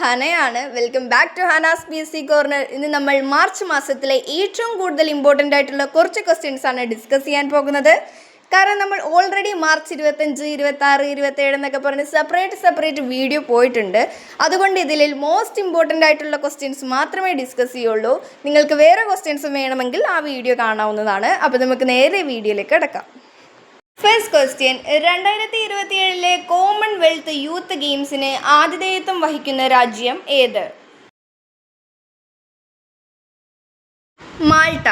ഹനയാണ്. Welcome back to Hana's PSC corner. ഇന്ന് നമ്മൾ March മാസത്തിലെ ഏറ്റവും കൂടുതൽ ഇമ്പോർട്ടൻ്റ് ആയിട്ടുള്ള കുറച്ച് ക്വസ്റ്റ്യൻസ് ആണ് ഡിസ്കസ് ചെയ്യാൻ പോകുന്നത്. കാരണം നമ്മൾ ഓൾറെഡി മാർച്ച് 25, 26, 27 എന്നൊക്കെ പറഞ്ഞ് സെപ്പറേറ്റ് വീഡിയോ പോയിട്ടുണ്ട്. അതുകൊണ്ട് ഇതിൽ മോസ്റ്റ് ഇമ്പോർട്ടൻ്റ് ആയിട്ടുള്ള ക്വസ്റ്റ്യൻസ് മാത്രമേ ഡിസ്കസ് ചെയ്യുള്ളൂ. നിങ്ങൾക്ക് വേറെ ക്വസ്റ്റ്യൻസും വേണമെങ്കിൽ ആ വീഡിയോ കാണാവുന്നതാണ്. അപ്പോൾ നമുക്ക് നേരെ വീഡിയോയിലേക്ക് കിടക്കാം. ഫസ്റ്റ് ക്വസ്റ്റ്യൻ, 2027 കോമൺവെൽത്ത് യൂത്ത് ഗെയിംസിന് ആതിഥേയത്വം വഹിക്കുന്ന രാജ്യം ഏത്? മാൾട്ട.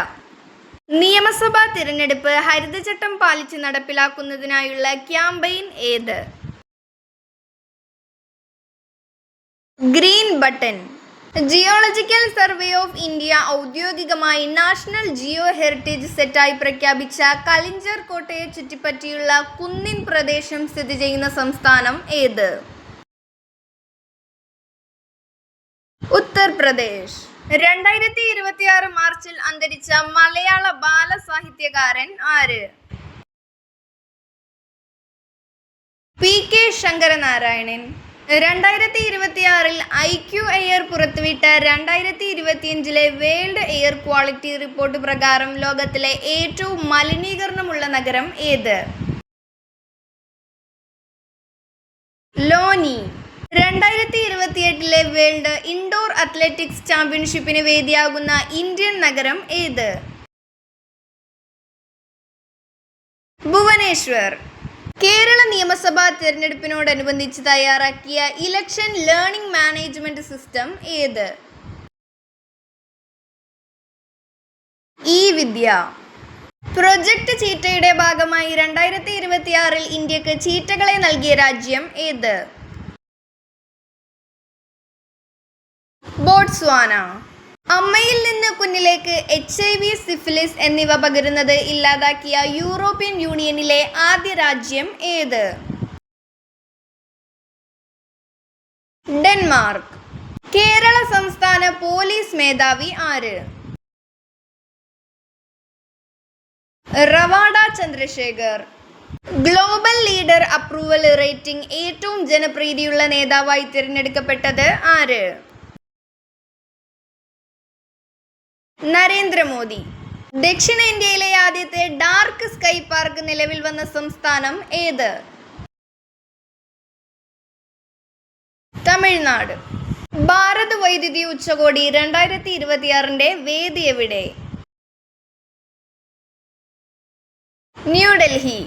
നിയമസഭാ തിരഞ്ഞെടുപ്പ് ഹരിതചട്ടം പാലിച്ച് നടപ്പിലാക്കുന്നതിനായുള്ള ക്യാമ്പയിൻ ഏത്? Green button. Geological survey of India ഔദ്യോഗികമായി നാഷണൽ ജിയോ ഹെറിറ്റേജ് സെറ്റായി പ്രഖ്യാപിച്ച കലിഞ്ചർ കോട്ടയെ ചുറ്റിപ്പറ്റിയുള്ള കുന്നിൻ പ്രദേശം സ്ഥിതി ചെയ്യുന്ന സംസ്ഥാനം ഏത്? ഉത്തർപ്രദേശ്. 2026 മാർച്ചിൽ അന്തരിച്ച മലയാള ബാലസാഹിത്യകാരൻ ആര്? PK ശങ്കരനാരായണൻ. 2026 IQ എയർ പുറത്തുവിട്ട 2025 വേൾഡ് എയർ ക്വാളിറ്റി റിപ്പോർട്ട് പ്രകാരം ലോകത്തിലെ ഏറ്റവും മലിനീകരണമുള്ള നഗരം ഏത്? ലോനി. 2028 വേൾഡ് ഇൻഡോർ അത്ലറ്റിക്സ് ചാമ്പ്യൻഷിപ്പിന് വേദിയാകുന്ന ഇന്ത്യൻ നഗരം ഏത്? ഭുവനേശ്വർ. കേരള നിയമസഭാ തിരഞ്ഞെടുപ്പിനോടനുബന്ധിച്ച് തയ്യാറാക്കിയ ഇലക്ഷൻ ലേണിംഗ് മാനേജ്മെന്റ് സിസ്റ്റം ഏത്? വിദ്യ. പ്രൊജക്ട് ചീറ്റയുടെ ഭാഗമായി 2026 ഇന്ത്യക്ക് ചീറ്റകളെ നൽകിയ രാജ്യം ഏത്? ബോട്സ്വാന. അമ്മയിൽ നിന്ന് കുഞ്ഞിലേക്ക് HIV, സിഫിലിസ് എന്നിവ പകരുന്നത് ഇല്ലാതാക്കിയ യൂറോപ്യൻ യൂണിയനിലെ ആദ്യ രാജ്യം ഏത്? ഡെൻമാർക്ക്. കേരള സംസ്ഥാന പോലീസ് മേധാവി ആര്? Ravada Chandrasekhar. Global leader approval rating ഏറ്റവും ജനപ്രീതിയുള്ള നേതാവായി തിരഞ്ഞെടുക്കപ്പെട്ടത് ആര്? നരേന്ദ്രമോദി. ദക്ഷിണേന്ത്യയിലെ ആദ്യത്തെ ഡാർക്ക് സ്കൈ പാർക്ക് നിലവിൽ വന്ന സംസ്ഥാനം ഏത്? തമിഴ്നാട്. ഭാരത് വൈദ്യുതി ഉച്ചകോടി 2026 വേദി എവിടെ? ന്യൂഡൽഹി.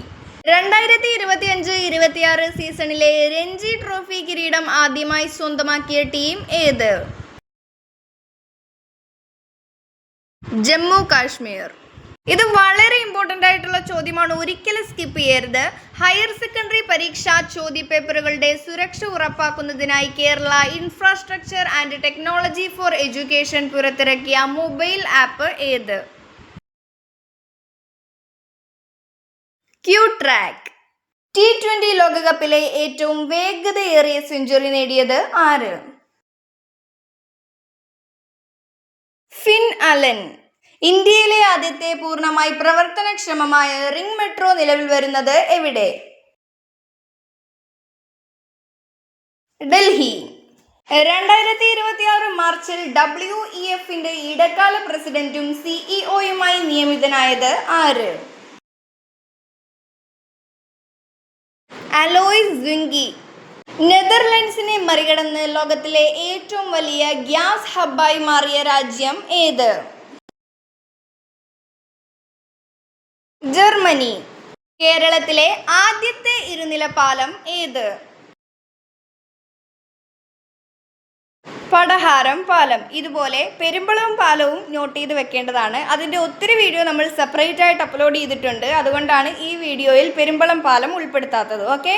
2025-26 സീസണിലെ രഞ്ജി ട്രോഫി കിരീടം ആദ്യമായി സ്വന്തമാക്കിയ ടീം ഏത്? ജമ്മു കാശ്മീർ. ഇത് വളരെ ഇമ്പോർട്ടൻ്റ് ആയിട്ടുള്ള ചോദ്യമാണ്, ഒരിക്കലും സ്കിപ്പ് ചെയ്യരുത്. ഹയർ സെക്കൻഡറി പരീക്ഷാ ചോദ്യപേപ്പറുകളുടെ സുരക്ഷ ഉറപ്പാക്കുന്നതിനായി Kerala infrastructure and technology for education പുറത്തിറക്കിയ മൊബൈൽ ആപ്പ് ഏത്? ക്യൂട്രാക്ക്. T20 ലോകകപ്പിലെ ഏറ്റവും വേഗതയേറിയ സെഞ്ചുറി നേടിയത് ആര്? Finn Allen. ഇന്ത്യയിലെ ആദ്യത്തെ പൂർണ്ണമായി പ്രവർത്തനക്ഷമമായ റിംഗ് മെട്രോ നിലവിൽ വരുന്നത് എവിടെ? ഡൽഹി. 2026 മാർച്ചിൽ WEF ഇടക്കാല പ്രസിഡന്റും CEO-യുമായി നിയമിതനായത് ആര്? അലോയ്സ് സ്വിങ്കി. നെതർലൻഡ്സിനെ മറികടന്ന് ലോകത്തിലെ ഏറ്റവും വലിയ ഗ്യാസ് ഹബ്ബായി മാറിയ രാജ്യം ഏത്? ജർമ്മനി. കേരളത്തിലെ ആദ്യത്തെ ഇരുനില പാലം ഏത്? പടഹാരം പാലം. ഇതുപോലെ പെരുമ്പളം പാലവും നോട്ട് ചെയ്ത് വെക്കേണ്ടതാണ്. അതിൻ്റെ ഒത്തിരി വീഡിയോ നമ്മൾ സെപ്പറേറ്റ് ആയിട്ട് അപ്ലോഡ് ചെയ്തിട്ടുണ്ട്. അതുകൊണ്ടാണ് ഈ വീഡിയോയിൽ പെരുമ്പളം പാലം ഉൾപ്പെടുത്താത്തത്. ഓക്കെ,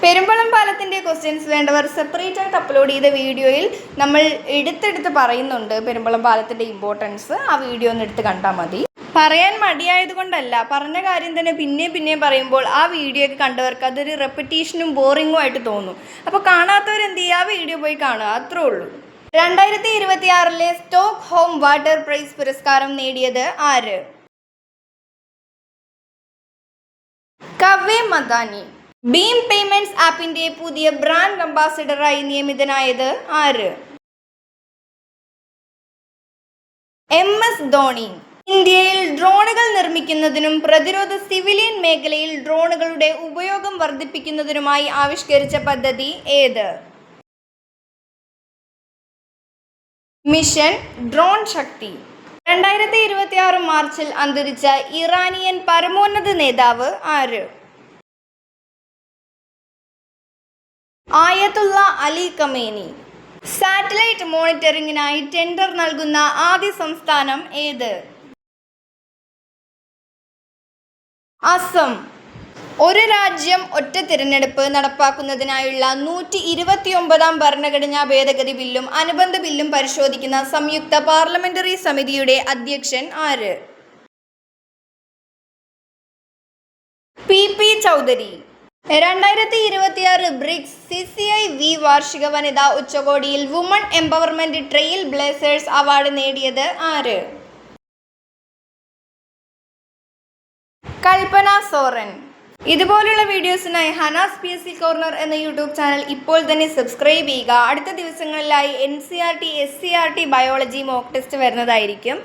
പെരുമ്പളം പാലത്തിൻ്റെ ക്വസ്റ്റ്യൻസ് വേണ്ടവർ സെപ്പറേറ്റ് ആയിട്ട് അപ്ലോഡ് ചെയ്ത വീഡിയോയിൽ നമ്മൾ എടുത്തെടുത്ത് പറയുന്നുണ്ട് പെരുമ്പളം പാലത്തിൻ്റെ ഇമ്പോർട്ടൻസ്. ആ വീഡിയോ ഒന്ന് എടുത്ത് കണ്ടാൽ മതി. പറയാൻ മടിയായതുകൊണ്ടല്ല, പറഞ്ഞ കാര്യം തന്നെ പിന്നെയും പറയുമ്പോൾ ആ വീഡിയോ ഒക്കെ കണ്ടവർക്ക് അതൊരു റെപ്പറ്റീഷനും ബോറിങ്ങും ആയിട്ട് തോന്നും. അപ്പോൾ കാണാത്തവരെന്ത് ചെയ്യുക, ആ വീഡിയോ പോയി കാണുക, അത്രേ ഉള്ളൂ. 2026 സ്റ്റോക്ക് ഹോം വാട്ടർ പ്രൈസ് പുരസ്കാരം നേടിയത് ആര്? കവ്വെ മദാനി. ഭീം പേയ്മെന്റ്സ് ആപ്പിന്റെ പുതിയ ബ്രാൻഡ് അംബാസിഡറായി നിയമിതനായത് ആര്? MS ധോണി. ഇന്ത്യയിൽ ഡ്രോണുകൾ നിർമ്മിക്കുന്നതിനും പ്രതിരോധ സിവിലിയൻ മേഖലയിൽ ഡ്രോണുകളുടെ ഉപയോഗം വർദ്ധിപ്പിക്കുന്നതിനുമായി ആവിഷ്കരിച്ച പദ്ധതി ഏത്? മിഷൻ ഡ്രോൺ ശക്തി. 2026 മാർച്ചിൽ അന്തരിച്ച ഇറാനിയൻ പരമോന്നത നേതാവ് ആര്? ആയത്തുള്ള അലി ഖമേനി. സാറ്റലൈറ്റ് മോണിറ്ററിംഗിനായി ടെൻഡർ നൽകുന്ന ആദ്യ സംസ്ഥാനം ഏത്? അസം. ഒരു രാജ്യം ഒറ്റ തിരഞ്ഞെടുപ്പ് നടപ്പാക്കുന്നതിനായുള്ള 129 ഭരണഘടനാ ഭേദഗതി ബില്ലും അനുബന്ധ ബില്ലും പരിശോധിക്കുന്ന സംയുക്ത പാർലമെന്ററി സമിതിയുടെ അധ്യക്ഷൻ ആര്? PP ചൗധരി. 2026 ബ്രിക്സ് CCIV വാർഷിക വനിതാ ഉച്ചകോടിയിൽ woman empowerment trail blazers award നേടിയത് ആര്? കൽപ്പന സോറൻ. ഇതുപോലുള്ള വീഡിയോസിനായി ഹനാസ് PSC കോർണർ എന്ന യൂട്യൂബ് ചാനൽ ഇപ്പോൾ തന്നെ സബ്സ്ക്രൈബ് ചെയ്യുക. അടുത്ത ദിവസങ്ങളിലായി NCERT SCERT biology mock test വരുന്നതായിരിക്കും.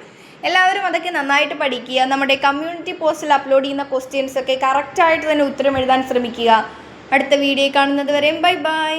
എല്ലാവരും അതൊക്കെ നന്നായിട്ട് പഠിക്കുക. നമ്മുടെ കമ്മ്യൂണിറ്റി പോസ്റ്റിൽ അപ്ലോഡ് ചെയ്യുന്ന ക്വസ്റ്റ്യൻസ് ഒക്കെ കറക്റ്റായിട്ട് തന്നെ ഉത്തരം എഴുതാൻ ശ്രമിക്കുക. അടുത്ത വീഡിയോ കാണുന്നത് വരെ ബൈ ബൈ.